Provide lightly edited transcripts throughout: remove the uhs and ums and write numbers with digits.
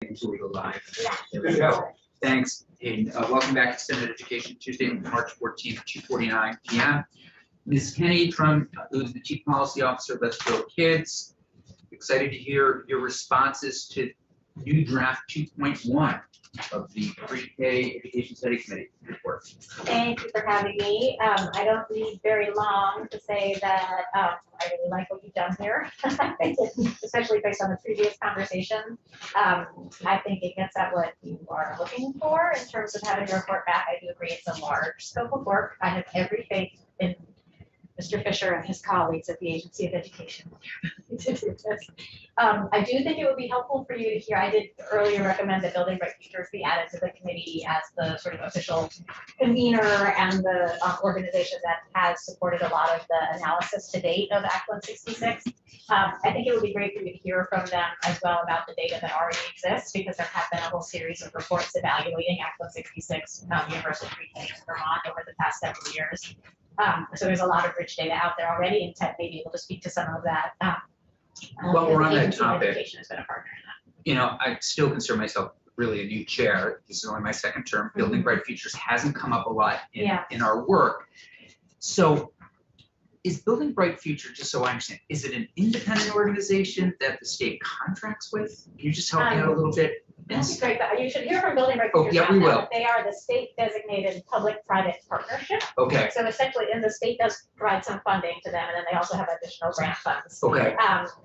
Until we go live. There we go. Thanks, and welcome back to Senate Education Tuesday, March 14th, 2:49 p.m. Ms. Kenny who's the Chief Policy Officer of Let's Grow Kids. Excited to hear your responses to new draft 2.1 of the Pre-K Education Study Committee report. Thank you for having me. I don't need very long to say that I really like what you've done here, especially based on the previous conversation. I think it gets at what you are looking for in terms of having a report back. I do agree it's a large scope of work. I have every faith in Mr. Fisher and his colleagues at the Agency of Education. I do think it would be helpful for you to hear, I did earlier recommend that Building Bright Futures be added to the committee as the sort of official convener and the organization that has supported a lot of the analysis to date of Act 166. I think it would be great for you to hear from them as well about the data that already exists, because there have been a whole series of reports evaluating Act 166 universal pre-K in Vermont over the past several years. So there's a lot of rich data out there already, and Ted may be able to speak to some of that. While we're on that topic, Education has been a partner in that. You know, I still consider myself really a new chair. This is only my second term. Building Bright Futures hasn't come up a lot in our work. So is Building Bright Future, just so I understand, is it an independent organization that the state contracts with? Can you just help me out a little bit? That's great, but you should hear from Building Bright Oh, Futures. yeah, we will. They are the state designated public-private partnership. Okay. So essentially, and the state does provide some funding to them, and then they also have additional grant funds. Okay.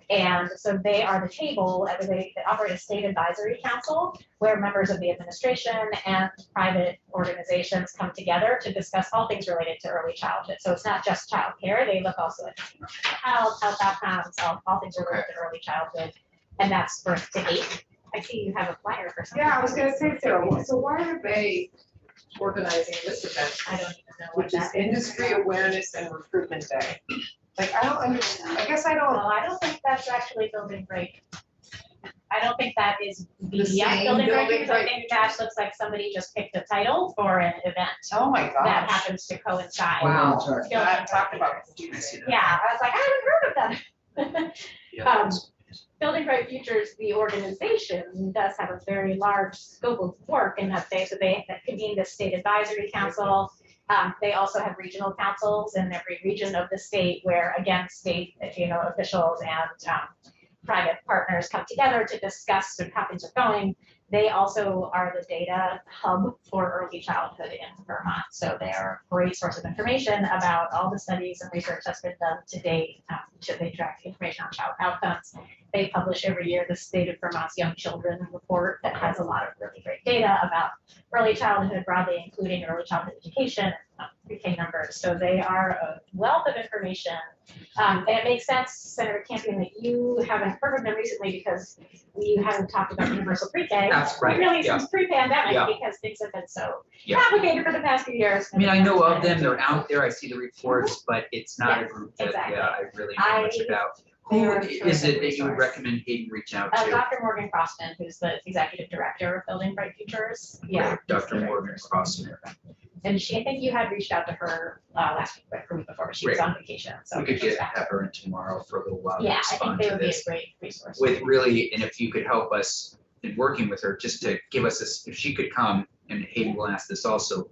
And so they are the table, they operate a state advisory council where members of the administration and private organizations come together to discuss all things related to early childhood. So it's not just child care, they look also at health outcomes, all things related to early childhood, and that's birth to 8. I see you have a flyer for something. Yeah, I was gonna say, so why are they organizing this event? I don't even know what Which is that is. Industry Awareness and Recruitment Day. Like, I don't understand, I guess I No, don't, I don't think that's actually Building Bright. I don't think that is The BDF same Building Bright, Building because I Bright think that looks like somebody just picked a title for an event oh my that gosh. happens to coincide. Wow, Building that talked Bright about. I see that. Yeah, I was like, I haven't heard of them. Yeah. Building Bright Futures, the organization, does have a very large scope of work in that they convene the state advisory council. They also have regional councils in every region of the state where, again, state, officials and private partners come together to discuss how things are going. They also are the data hub for early childhood in Vermont. So they're a great source of information about all the studies and research that's been done to date. They track information on child outcomes. They publish every year the State of Vermont's Young Children report that has a lot of really great data about early childhood broadly, including early childhood education, pre-K numbers. So they are a wealth of information. And it makes sense, Senator Campion, that you haven't heard of them recently because we haven't talked about universal pre-K. That's right. Really Yeah. since pre-pandemic, Yeah. because things have been so Yeah. complicated for the past few years. I mean, I know of them, they're out there, I see the reports, but it's not a Yes, group that exactly. I really know much about. Who They're a is it terrific that you would resource. recommend Hayden reach out to? Dr. Morgan Crossman, who's the executive director of Building Bright Futures. Yeah. Dr. Morgan Crossman. And I think you had reached out to her last week, or the week before, but she was on vacation. So We could she's back. have her in tomorrow for a little while to Yeah, I think respond they to would be a this. great resource. With really, and if you could help us in working with her, just to give us this, if she could come, and Hayden will ask this also.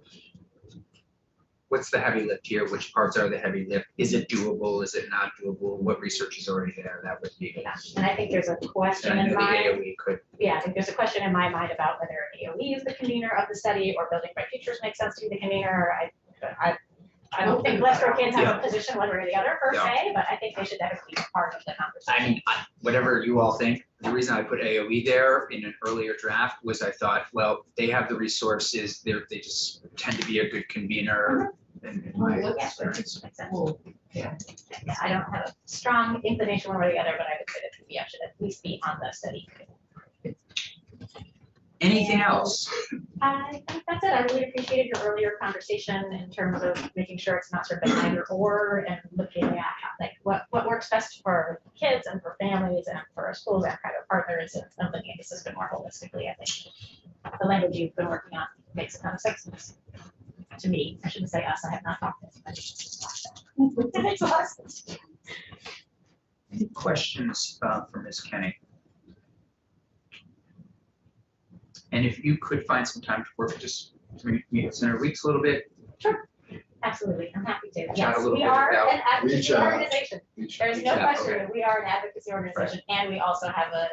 What's the heavy lift here? Which parts are the heavy lift? Is it doable? Is it not doable? What research is already there? That would be. Yeah, and I think there's a question And I in know the mind. AOE could. Yeah, I think there's a question in my mind about whether AOE is the convener of the study or Building Bright Futures makes sense to be the convener. I don't think Let's Grow Kids have a position one way or the other per Yeah. se, but I think they should definitely be part of the conversation. I mean, whatever you all think, the reason I put AOE there in an earlier draft was I thought, well, they have the resources, they just tend to be a good convener in my Yeah, experience. makes sense. Yeah. Yeah, I don't have a strong inclination one way or the other, but I would say that PBF should at least be on the study. Anything else? I think that's it. I really appreciated your earlier conversation in terms of making sure it's not sort of an either or and looking at how, like what works best for kids and for families and for schools and private partners and looking at the system more holistically. I think the language you've been working on makes a ton of sense to me. I shouldn't say us. I have not talked to anybody. It makes a lot of sense. Any questions for Ms. Kenny? And if you could find some time to work, just meet at Center Weeks a little bit. Sure, absolutely, I'm happy to. Chat a Yes, little we bit are about an advocacy reach out. organization. There's reach no out, question, okay. that we are an advocacy organization, and we also have the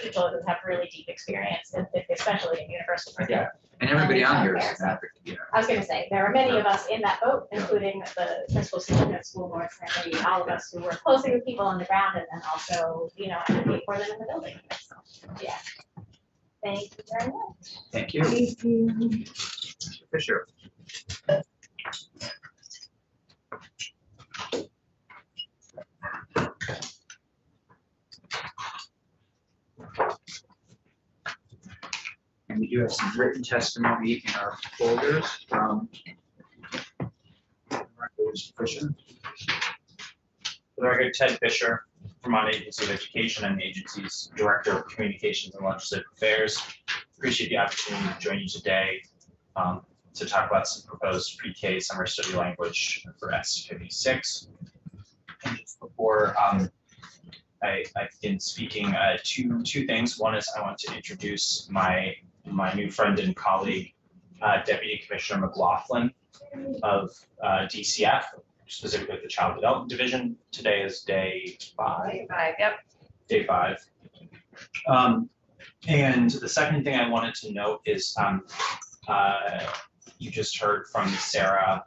people who have really deep experience, especially in university. Yeah. And everybody on here is Yeah. an advocate, you know. I was gonna say, there are many of us in that boat, including the principal superintendent of school boards, and maybe all of us who work closely with people on the ground and then also, advocate for them in the building. So, yeah. Thank you very much. Thank you. Thank you. Mr. Fisher. And we do have some written testimony in our folders from Mr. Fisher. For the record, Ted Fisher, Vermont Agency of Education and the agency's Director of Communications and Legislative Affairs. Appreciate the opportunity to join you today to talk about some proposed pre-K summer study language for S56. And just before I begin speaking, two things. One is I want to introduce my new friend and colleague, Deputy Commissioner McLaughlin of DCF, specifically the Child Development Division. Today is day 5. Yep. Day 5. And the second thing I wanted to note is you just heard from Sarah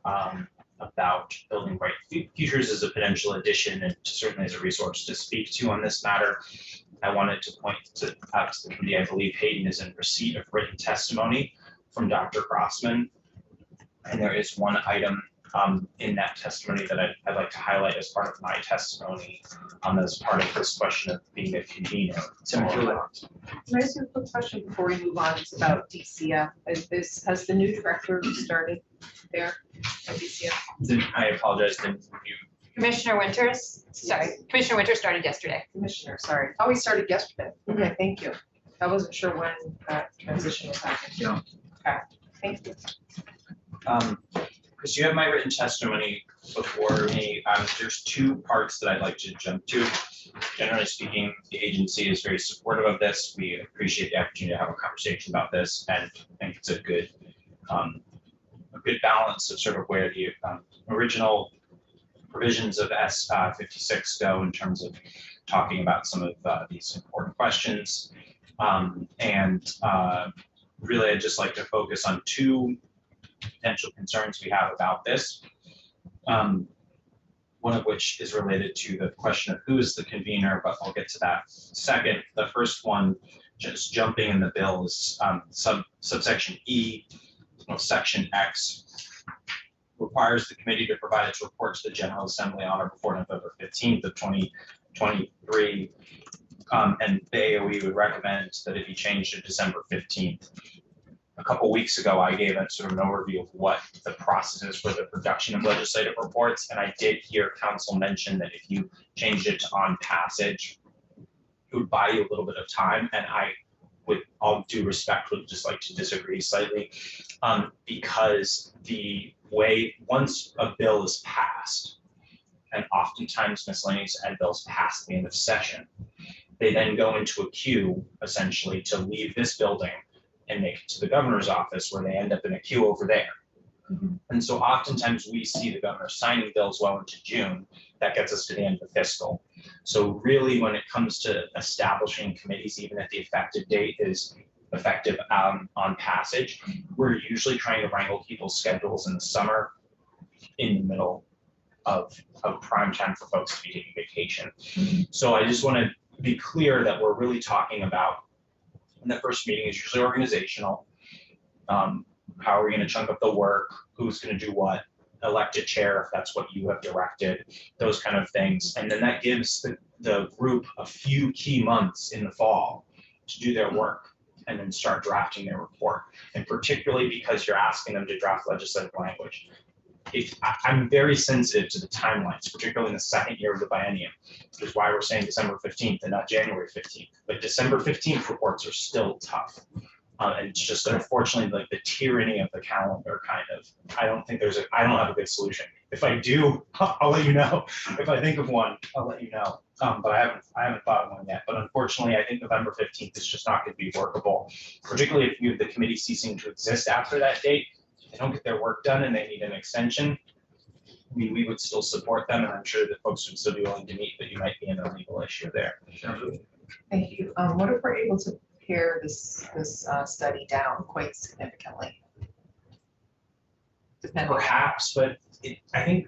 about Building Bright Futures as a potential addition and certainly as a resource to speak to on this matter. I wanted to point out to the committee, I believe Hayden is in receipt of written testimony from Dr. Grossman. And there is one item in that testimony that I'd like to highlight as part of my testimony as part of this question of being a convener. Can Can I ask you a quick question before we move on? It's about DCF. Has the new director started there at DCF? Then I apologize, then you, Commissioner Winters, sorry, Commissioner Winters started yesterday. Commissioner, sorry. Oh, he started yesterday. Okay, thank you. I wasn't sure when that transition was happening. Yeah. Okay, thank you. because you have my written testimony before me, there's two parts that I'd like to jump to. Generally speaking, the agency is very supportive of this. We appreciate the opportunity to have a conversation about this, and I think it's a good balance of sort of where the original provisions of S56 go in terms of talking about some of these important questions. Really, I'd just like to focus on two potential concerns we have about this. One of which is related to the question of who is the convener, but I'll get to that second. The first one, just jumping in the bill, is subsection E, section X, requires the committee to provide its report to the General Assembly on or before November 15th of 2023. And the AOE would recommend that it be changed to December 15th. A couple weeks ago, I gave a sort of an overview of what the process is for the production of legislative reports, and I did hear council mention that if you changed it to on passage, it would buy you a little bit of time, and I, with all due respect, would just like to disagree slightly, because the way once a bill is passed, and oftentimes miscellaneous ed bills pass at the end of session, they then go into a queue essentially to leave this building and make it to the governor's office, where they end up in a queue over there. Mm-hmm. And so oftentimes we see the governor signing bills well into June. That gets us to the end of the fiscal. So really, when it comes to establishing committees, even if the effective date is effective on passage, we're usually trying to wrangle people's schedules in the summer, in the middle of prime time for folks to be taking vacation. Mm-hmm. So I just want to be clear that we're really talking about, and the first meeting is usually organizational. How are we going to chunk up the work? Who's going to do what? Elect a chair if that's what you have directed, those kind of things. And then that gives the group a few key months in the fall to do their work and then start drafting their report. And particularly because you're asking them to draft legislative language. I'm very sensitive to the timelines, particularly in the second year of the biennium, which is why we're saying December 15th and not January 15th. But December 15th reports are still tough. And it's just unfortunately like the tyranny of the calendar kind of, I don't have a good solution. If I do, I'll let you know. If I think of one, I'll let you know. But I haven't thought of one yet. But unfortunately, I think November 15th is just not going to be workable, particularly if you have the committee ceasing to exist after that date. If they don't get their work done and they need an extension, we would still support them, and I'm sure that folks would still be willing to meet, but you might be in a legal issue there. Thank you. What if we're able to pare this study down quite significantly? Depending. Perhaps, but I think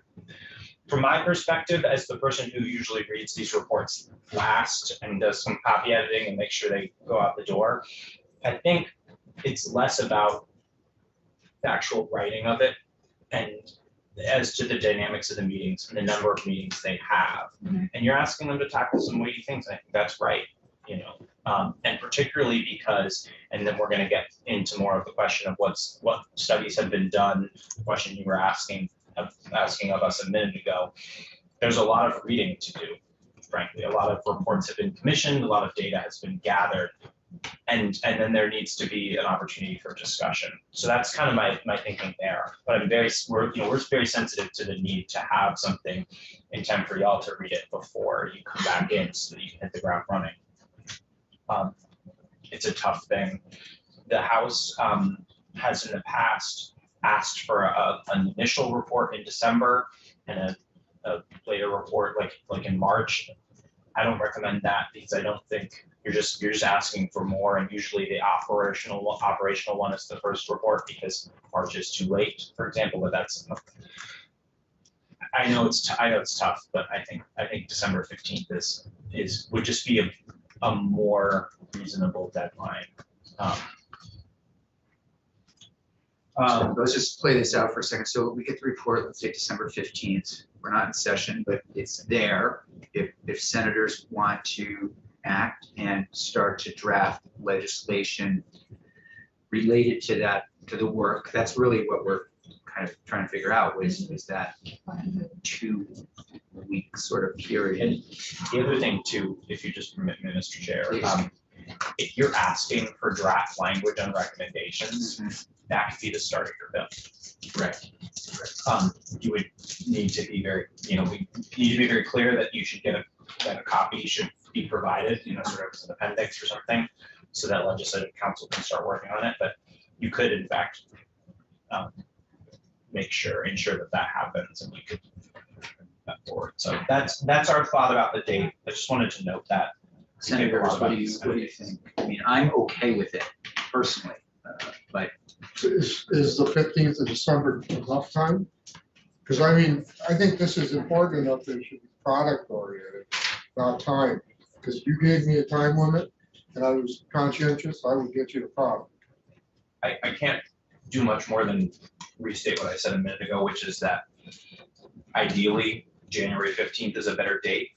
from my perspective, as the person who usually reads these reports last and does some copy editing and makes sure they go out the door, I think it's less about the actual writing of it and as to the dynamics of the meetings and the number of meetings they have. Mhm. And you're asking them to tackle some weighty things. I think that's right, and particularly because, and then we're going to get into more of the question of what studies have been done, the question you were asking of us a minute ago. There's a lot of reading to do, frankly. A lot of reports have been commissioned, a lot of data has been gathered, and then there needs to be an opportunity for discussion. So that's kind of my thinking there. But we're very sensitive to the need to have something in time for y'all to read it before you come back in so that you can hit the ground running. It's a tough thing. The House has in the past asked for an initial report in December and a later report like in March. I don't recommend that because I don't think you're just asking for more, and usually the operational one is the first report because March is too late, for example. But I know it's tough, but I think December 15th would just be a more reasonable deadline. Let's just play this out for a second. So we get the report, let's say December 15th. We're not in session, but it's there. If senators want to act and start to draft legislation related to that, to the work, that's really what we're kind of trying to figure out is that 2 week sort of period. And the other thing too, if you just permit me, Mr. Chair, Please. if you're asking for draft language on recommendations, that could be the start of your bill. Right. You would need to be very, we need to be very clear that you should that a copy should be provided, sort of as an appendix or something, so that legislative council can start working on it. But you could, in fact, ensure that happens, and we could move that forward. So that's our thought about the date. I just wanted to note that. Senators, what do you think? I mean, I'm okay with it personally, but Is the 15th of December enough time? Because I mean, I think this is important enough that it should be product oriented, not time. Because if you gave me a time limit and I was conscientious, I would get you the product. I can't do much more than restate what I said a minute ago, which is that ideally January 15th is a better date,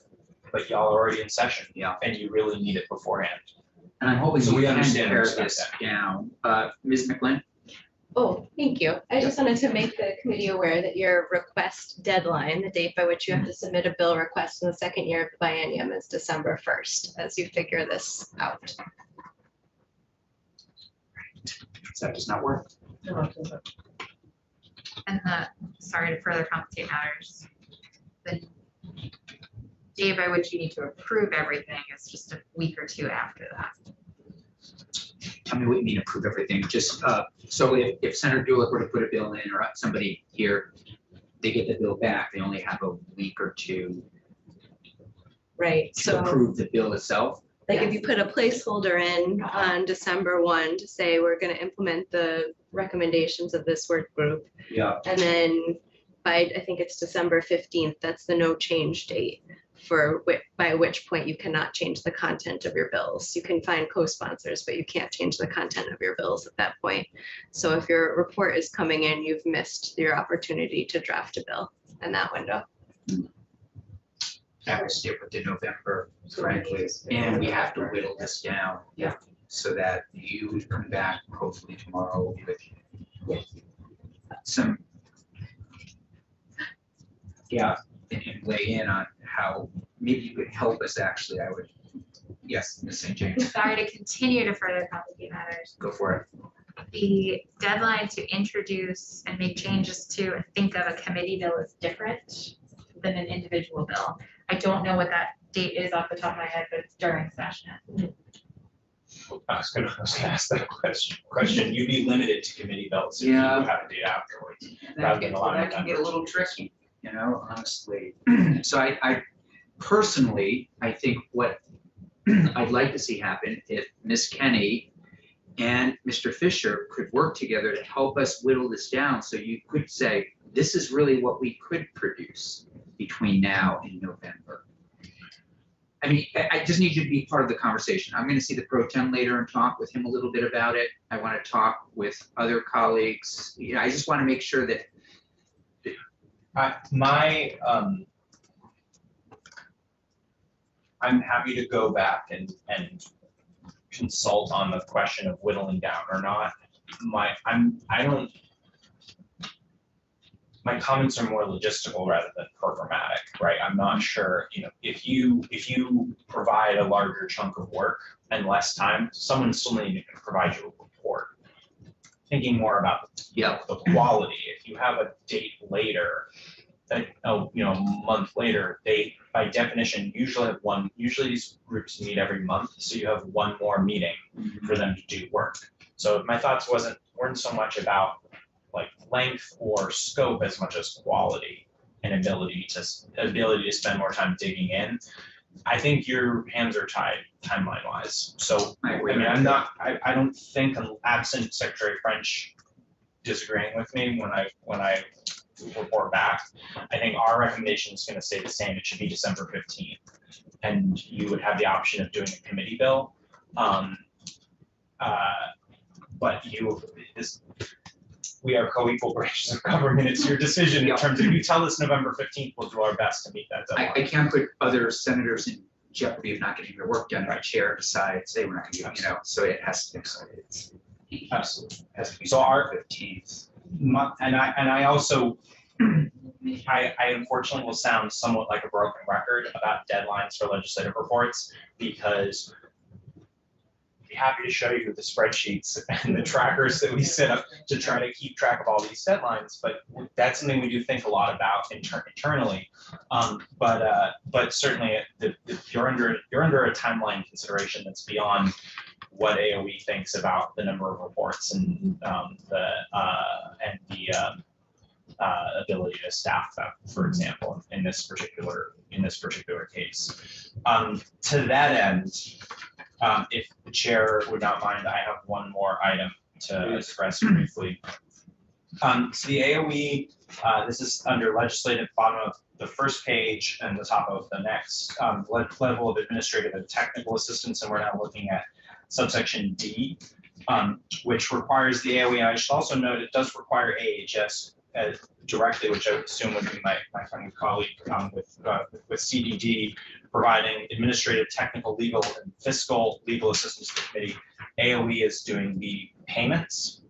but y'all are already in session. Yeah. And you really need it beforehand. and I'm hoping So we we can understand and pare respect this that. down. Ms. McLean? Oh, thank you. I just wanted to make the committee aware that your request deadline, the date by which you have to submit a bill request in the second year of the biennium, is December 1st, as you figure this out. That does not work. And sorry to further complicate matters, the day by which you need to approve everything is just a week or two after that. Tell me what you mean approve everything. Just, so if Senator Dulick were to put a bill in or somebody here, they get the bill back, they only have a week or two Right, to so approve the bill itself. like if you put a placeholder in on December 1 to say we're going to implement the recommendations of this work group, Yeah. and then by, I think it's December 15th, that's the no change date for by which point you cannot change the content of your bills. You can find co-sponsors, but you can't change the content of your bills at that point. So if your report is coming in, you've missed your opportunity to draft a bill in that window. I would stick with the November, frankly, and we have to whittle this down. Yeah. So that you would come back hopefully tomorrow with some, and weigh in on how, maybe you could help us actually, I would, yes, Ms. St. James, Sorry to continue to further complicate matters. go for it. the deadline to introduce and make changes to and think of a committee bill is different than an individual bill. I don't know what that date is off the top of my head, but it's during session. I was gonna ask that question. You'd be limited to committee bills if you Yeah. have a date afterwards. That Rather can than a lot of that can get a members. little tricky, you know, honestly. So I personally, I think what I'd like to see happen if Ms. Kenny and Mr. Fisher could work together to help us whittle this down, so you could say, this is really what we could produce between now and November. I mean, I just need you to be part of the conversation. I'm gonna see the pro tem later and talk with him a little bit about it. I wanna talk with other colleagues. You know, I just wanna make sure that, I'm happy to go back and consult on the question of whittling down or not. My comments are more logistical rather than programmatic, right? I'm not sure, you know, if you provide a larger chunk of work and less time, someone still needs to provide you a report. Thinking more about yeah, the quality, if you have a date later, that, you know, a month later, they by definition usually these groups meet every month, so you have one more meeting for them to do work. So my thoughts weren't so much about like length or scope as much as quality and ability to spend more time digging in. I think your hands are tied timeline wise. So I agree. I don't think, absent Secretary French disagreeing with me when I report back, I think our recommendation is going to stay the same. It should be December 15th, and you would have the option of doing a committee bill. But we are co-equal branches of government. It's your decision in terms of, you tell us November 15th, we'll do our best to meet that deadline. I can't put other senators in jeopardy of not getting their work done. If a chair decides, say, we're not gonna do, you know, so it has to, Absolutely. has to be. So our- 15th. And I also, I unfortunately will sound somewhat like a broken record about deadlines for legislative reports, because I'd be happy to show you the spreadsheets and the trackers that we set up to try to keep track of all these deadlines, but that's something we do think a lot about internally. But certainly you're under a timeline consideration that's beyond what AOE thinks about the number of reports and the ability to staff them, for example, in this particular case. To that end, if the chair would not mind, I have one more item to express briefly. So the AOE, this is under legislative, bottom of the first page and the top of the next, level of administrative and technical assistance, and we're now looking at subsection D, which requires the AOE. I should also note it does require AHS directly, which I would assume would be my friend and colleague with CDD, providing administrative, technical, legal, and fiscal legal assistance to the committee. AOE is doing the payments.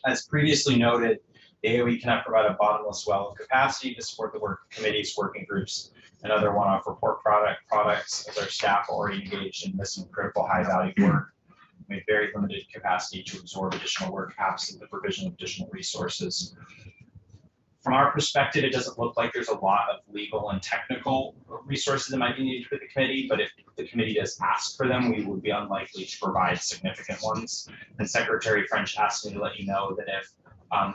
As previously noted, the AOE cannot provide a bottomless well of capacity to support the work of committees, working groups, and other one-off report products, as our staff are already engaged in mission critical high-value work. We have very limited capacity to absorb additional work absent the provision of additional resources. From our perspective, it doesn't look like there's a lot of legal and technical resources that might be needed for the committee, but if the committee does ask for them, we would be unlikely to provide significant ones. And Secretary French asked me to let you know that if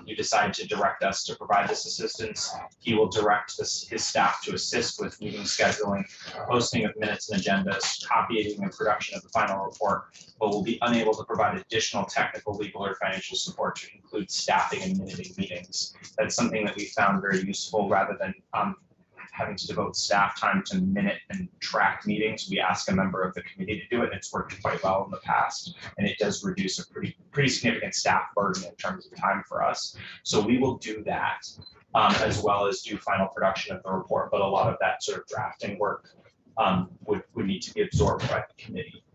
you decide to direct us to provide this assistance, he will direct his staff to assist with meeting scheduling, posting of minutes and agendas, copying and production of the final report, but will be unable to provide additional technical, legal, or financial support to include staffing and minuting meetings. That's something that we found very useful. Rather than having to devote staff time to minute and track meetings, we ask a member of the committee to do it, and it's worked quite well in the past, and it does reduce a pretty significant staff burden in terms of time for us. So we will do that, as well as do final production of the report, but a lot of that sort of drafting work would need to be absorbed by the committee.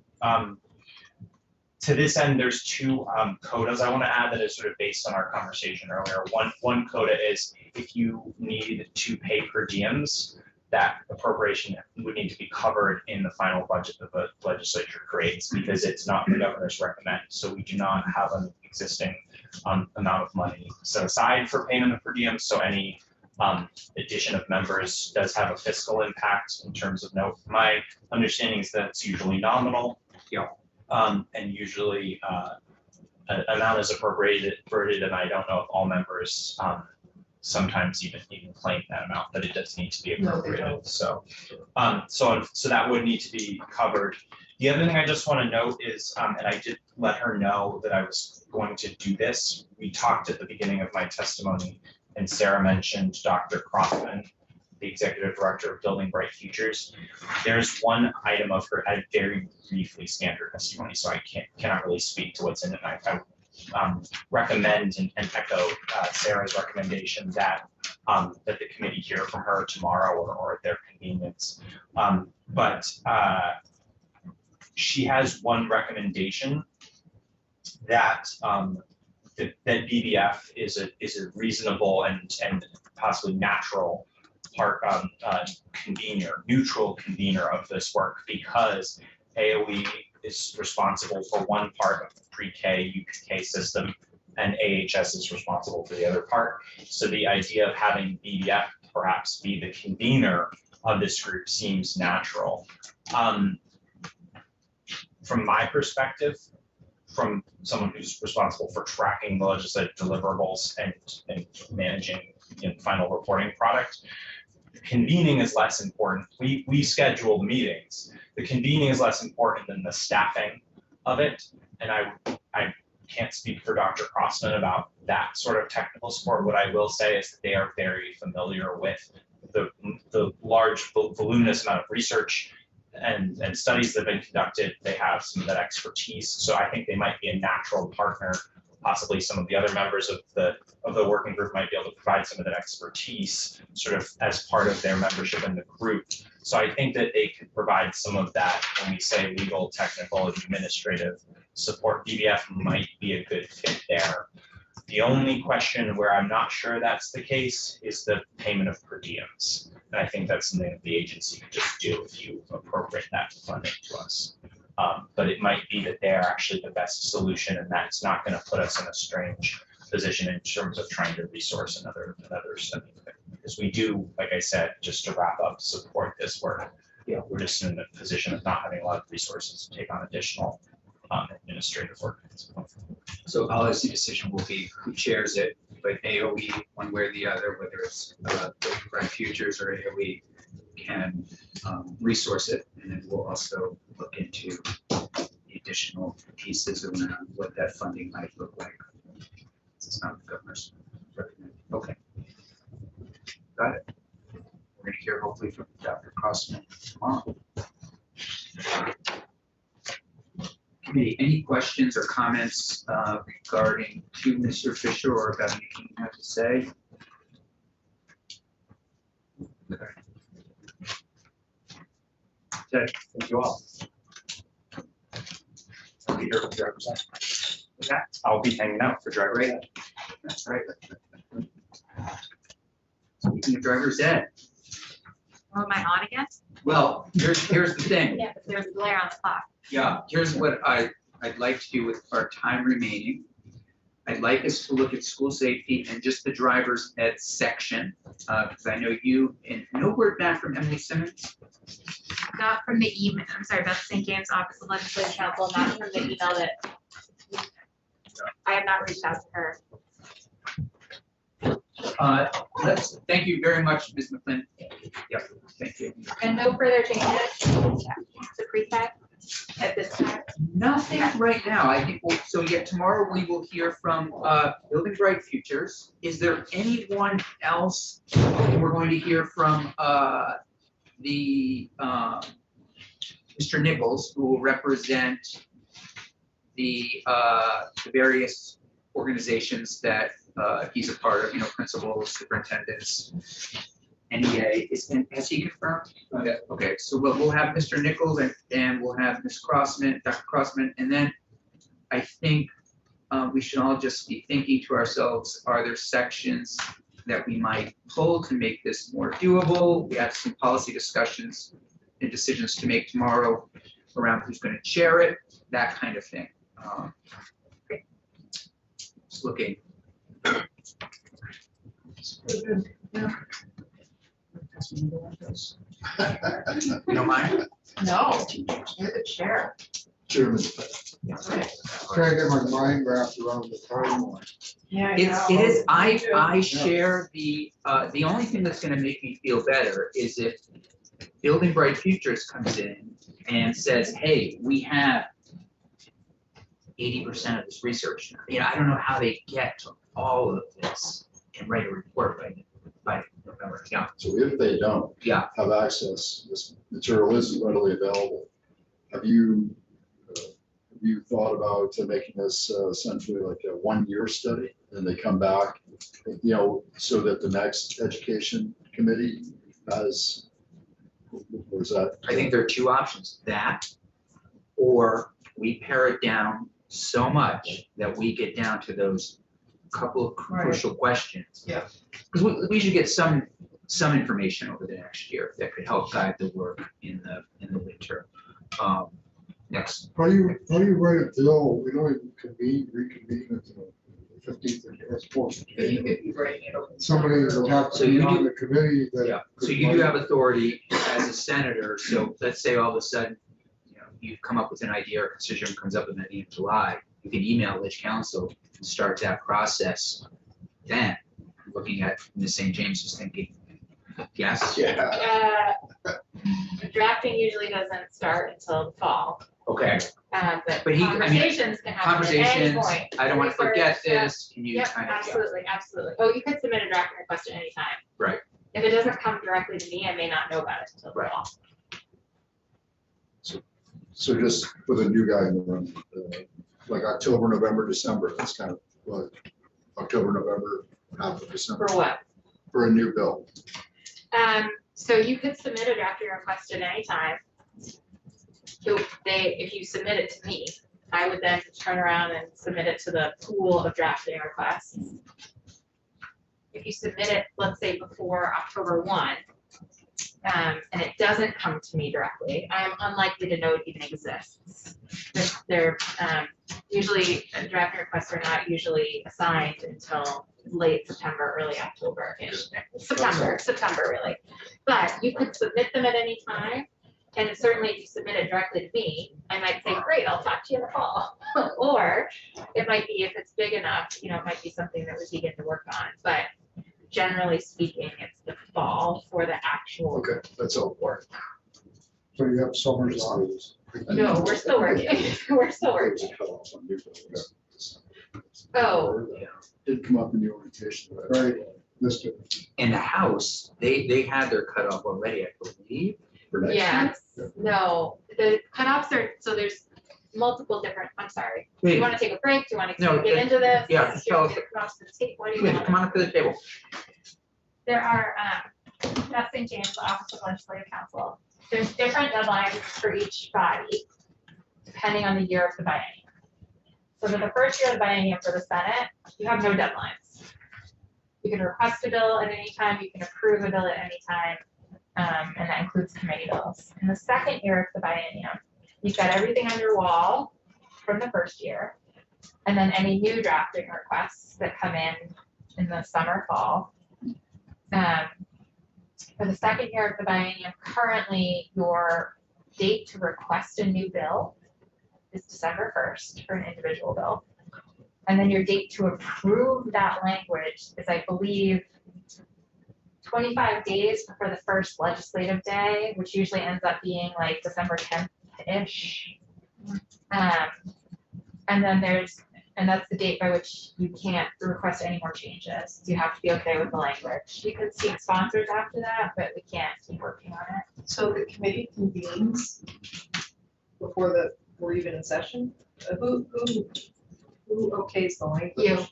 To this end, there's two codas I want to add that is sort of based on our conversation earlier. One coda is if you need to pay per diems, that appropriation would need to be covered in the final budget that the legislature creates, because it's not the governor's recommend. So we do not have an existing amount of money set aside for payment of per diem. So any addition of members does have a fiscal impact in terms of note. My understanding is that it's usually nominal. Yeah. And usually an amount is appropriated, and I don't know if all members sometimes even claim that amount, but it does need to be No, they appropriated. don't. So that would need to be covered. The other thing I just want to note is, and I did let her know that I was going to do this. We talked at the beginning of my testimony, and Sarah mentioned Dr. Crossman, the executive director of Building Bright Futures. There's one item of her, I very briefly scanned her testimony, so I cannot really speak to what's in it. I recommend and echo Sarah's recommendation that that the committee hear from her tomorrow or at their convenience. But she has one recommendation that that BBF is a reasonable and possibly natural part neutral convener of this work, because AOE is responsible for one part of the pre-K UPK system and AHS is responsible for the other part. So the idea of having BBF perhaps be the convener of this group seems natural. From my perspective, from someone who's responsible for tracking the legislative deliverables and managing final reporting product, convening is less important. We schedule meetings. The convening is less important than the staffing of it. And I can't speak for Dr. Crossman about that sort of technical support. What I will say is that they are very familiar with the large voluminous amount of research and studies that have been conducted. They have some of that expertise. So I think they might be a natural partner. Possibly some of the other members of the working group might be able to provide some of that expertise sort of as part of their membership in the group. So I think that they could provide some of that when we say legal, technical, and administrative support. BBF might be a good fit there. The only question where I'm not sure that's the case is the payment of per diems. And I think that's something that the agency could just do if you appropriate that funding to us. But it might be that they're actually the best solution, and that's not going to put us in a strange position in terms of trying to resource another study. Because we do, like I said, just to wrap up, support this work. We're just in the position of not having a lot of resources to take on additional administrative work. So policy decision will be who chairs it, but AOE, one way or the other, whether it's Building Bright Futures or AOE, can resource it, and then we'll also look into the additional pieces around what that funding might look like. It's not the governor's recommend. Okay. Got it. We're gonna hear hopefully from Dr. Crossman tomorrow. Committee, any questions or comments regarding to Mr. Fisher or about anything you have to say? Okay. Ted, thank you all. I'll be here for driver's ed. Okay, I'll be hanging out for driver great. That's right. Speaking of driver's ed, Oh, am I on again? well, here's the thing. Yeah, but there's a glare on the clock. Yeah, here's what I'd like to do with our time remaining. I'd like us to look at school safety and just the driver's ed section, because I know you, and no word back from Emily Simmons. Not from the email, I'm sorry, Beth St. James Office of Legislative Counsel, not from the email that I have not reached out to her. Thank you very much, Ms. McLean. Yep, thank you. And no further changes to pre-K at this time? Nothing right now. I think so yeah, tomorrow we will hear from Building Bright Futures. Is there anyone else? We're going to hear from Mr. Nichols, who will represent the various organizations that he's a part of, principals, superintendents, NEA. Has he confirmed? Okay, okay, so we'll have Mr. Nichols and we'll have Ms. Crossman, Dr. Crossman, and then I think we should all just be thinking to ourselves, are there sections that we might pull to make this more doable. We have some policy discussions and decisions to make tomorrow around who's going to chair it, that kind of thing. Just looking. You don't mind? No, you're the chair. Chairman, trying to get my mind wrapped around the timeline. Yeah, It is, I share the only thing that's gonna make me feel better is if Building Bright Futures comes in and says, hey, we have 80% of this research. You know, I don't know how they get to all of this and write a report by November, yeah. So if they don't Yeah. have access, this material isn't readily available. Have you thought about making this essentially like a 1-year study, and they come back, you know, so that the next education committee has, or is that? I think there are two options, that, or we pare it down so much that we get down to those couple of crucial questions. Yeah. Because we should get some information over the next year that could help guide the work in the winter. Next, How do you write a bill? We don't even reconvene until the 15th or 4th. You could be writing it over. Somebody will have So to be you on do- the committee that. yeah, so could you do write- have authority as a senator, so let's say all of a sudden, you know, you've come up with an idea, or a constituent comes up with an idea in July, you can email Lich Council and start that process then, looking at Ms. St. James's thinking, yes, Yeah. Drafting usually doesn't start until the fall, okay, but But he- I mean, conversations can happen at any conversations, point. I don't want to forget Research, yeah. this, can you Yep, kind of, yeah. absolutely, absolutely. Oh, you could submit a drafting request at any time. Right. If it doesn't come directly to me, I may not know about it until the Right. fall. So just for the new guy in the room, like October, November, December, that's kind of like October, November, half of December, For what? for a new bill. So you could submit a drafting request at any time. If you submit it to me, I would then turn around and submit it to the pool of drafting requests. If you submit it, let's say before October 1, and it doesn't come to me directly, I'm unlikely to know it even exists. They're usually, drafting requests are not usually assigned until late September, early October-ish. September really. But you could submit them at any time. And certainly if you submit it directly to me, I might say, great, I'll talk to you in the fall. Or it might be, if it's big enough, you know, it might be something that we begin to work on. But generally speaking, it's the fall for the actual Okay, that's all. work. So you have summers on. No, we're still working. We're still working. Oh, Did come up in the orientation. but- Right. Missed it. In the House, they had their cutoff already, I believe. For next year. yes, no, the cutoffs are, so there's multiple different, I'm sorry. Do you want to take a break? Do you want No, to get into this? yeah, Do you tell want us. to come off the tape? What do you Please, want? come on up to the table. There are, Beth St. James, Office of Legislative Counsel. There's different deadlines for each body, depending on the year of the biennium. So for the first year of the biennium for the Senate, you have no deadlines. You can request a bill at any time, you can approve a bill at any time, and that includes committee bills. In the second year of the biennium, you've got everything on your wall from the first year, and then any new drafting requests that come in the summer, fall. For the second year of the biennium, currently your date to request a new bill is December 1st for an individual bill. And then your date to approve that language is, I believe, 25 days for the first legislative day, which usually ends up being like December 10th-ish. And then and that's the date by which you can't request any more changes. You have to be okay with the language. You could seek sponsors after that, but we can't keep working on it. So the committee convenes before we're even in session? Who okays the language? You,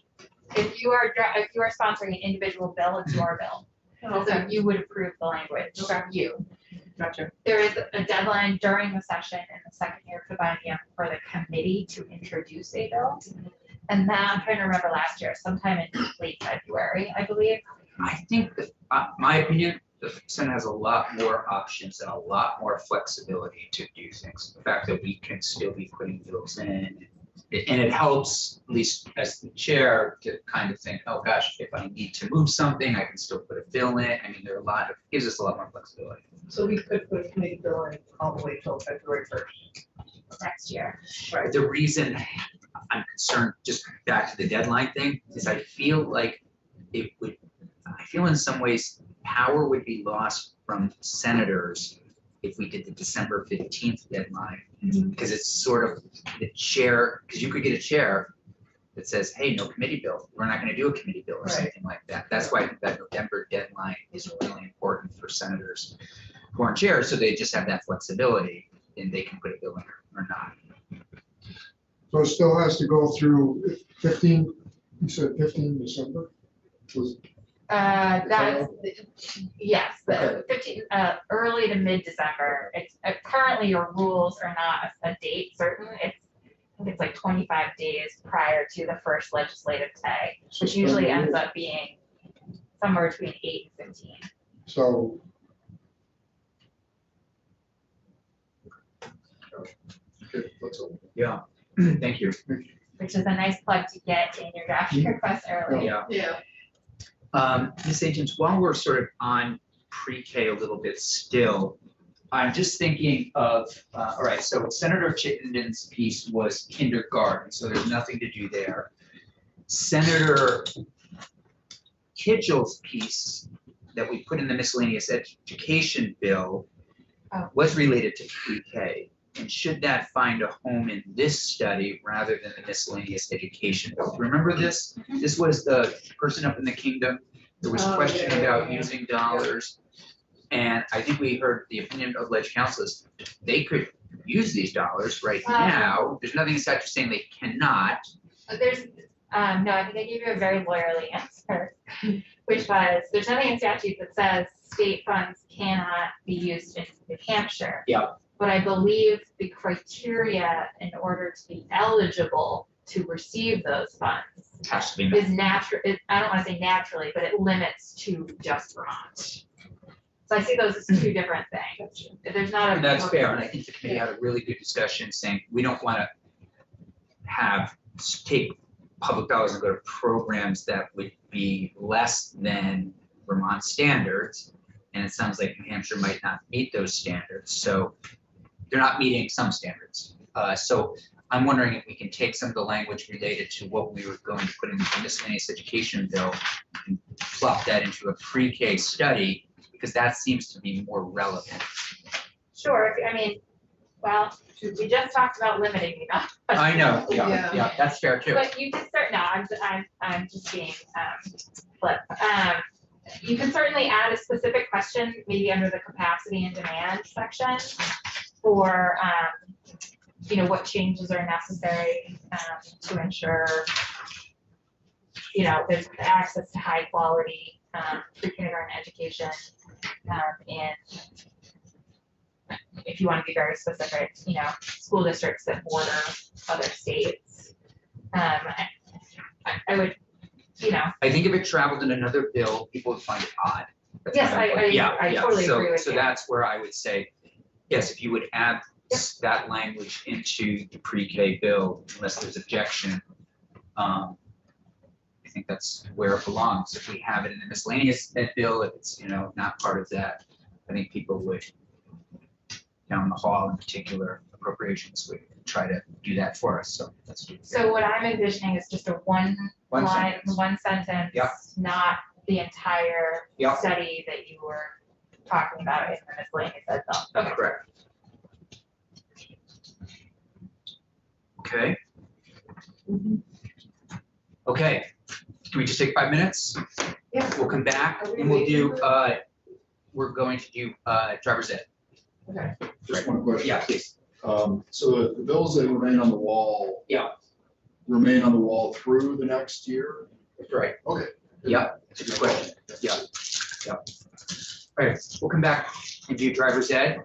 if you are sponsoring an individual bill, it's your bill. Oh, So okay, you would approve the language, Okay. you. gotcha. There is a deadline during the session in the second year of the biennium for the committee to introduce a bill. And that, I'm trying to remember last year, sometime in late February, I believe. I think that, my opinion, the Senate has a lot more options and a lot more flexibility to do things. The fact that we can still be putting bills in, and it helps, at least as the chair, to kind of think, oh gosh, if I need to move something, I can still put a bill in. I mean, there are a lot of, gives us a lot more flexibility. So we could put a committee bill in all the way till February 1st. Next year. The reason I'm concerned, just back to the deadline thing, is I feel like it would, I feel in some ways power would be lost from senators if we did the December 15th deadline. Because it's sort of the chair, because you could get a chair that says, hey, no committee bill. We're not gonna do a committee bill or Right. something like that. That's why I think that November deadline is really important for senators who aren't chairs, so they just have that flexibility and they can put a bill in or not. So it still has to go through 15, you said 15 December? Was, That's, yes, the 15, early to mid-December. It's, currently your rules are not a date certain. It's, I think it's like 25 days prior to the first legislative day, which usually ends up being somewhere between 8 and 15. So. Okay, let's hope. Yeah, thank you. Which is a nice plug to get in your draft request early. Yeah. Yeah. Ms. Agents, while we're sort of on pre-K a little bit still, I'm just thinking of, all right, so Senator Chittenden's piece was kindergarten, so there's nothing to do there. Senator Kitchell's piece that we put in the miscellaneous education bill was related to pre-K. And should that find a home in this study rather than the miscellaneous education bill? Remember this? This was the person up in the kingdom. There was a Oh, question yeah, about yeah. using dollars. And I think we heard the opinion of ledge council is they could use these dollars right now. There's nothing in statute saying they cannot. There's, no, I think I gave you a very lawyerly answer, which was, there's nothing in statute that says state funds cannot be used in New Hampshire. Yeah. But I believe the criteria in order to be eligible to receive those funds Has to be met. is natural, I don't wanna say naturally, but it limits to just Vermont. So I see those as two different things. There's not a. And that's fair, and I think the committee had a really good discussion saying, we don't wanna take public dollars and go to programs that would be less than Vermont standards. And it sounds like New Hampshire might not meet those standards, so they're not meeting some standards. So I'm wondering if we can take some of the language related to what we were going to put in the miscellaneous education bill and plop that into a pre-K study, because that seems to be more relevant. Sure, I mean, well, we just talked about limiting the amount. I know, yeah, Yeah. yeah, that's fair too. But you can start, no, I'm just being, flip. You can certainly add a specific question, maybe under the capacity and demand section for, you know, what changes are necessary, to ensure, you know, there's access to high quality, pre-kindergarten education, and if you want to be very specific, you know, school districts that border other states. I would, you know, I think if it traveled in another bill, people would find it odd. That's yes, what I'm- I yeah. totally So- agree with So you. that's where I would say, yes, if you would add that language into the pre-K bill, unless there's objection. I think that's where it belongs. If we have it in the miscellaneous ed bill, if it's, you know, not part of that, I think people would, down the hall in particular, appropriations would try to do that for us, so let's do. So what I'm envisioning is just a one One line, sentence. one sentence, Yeah. not the entire Yeah. study that you were talking about in the miscellaneous ed bill. Okay. Correct. Okay. Okay, can we just take 5 minutes? Yeah. We'll come back Are we and we'll waiting do, for we're going to do, driver's ed. Okay. Just one question. Yeah, please. So the bills that remain on the wall. Yeah. Remain on the wall through the next year? That's right. Okay. Yeah, it's a good question. Yeah. Yeah. All right, we'll come back and do driver's ed.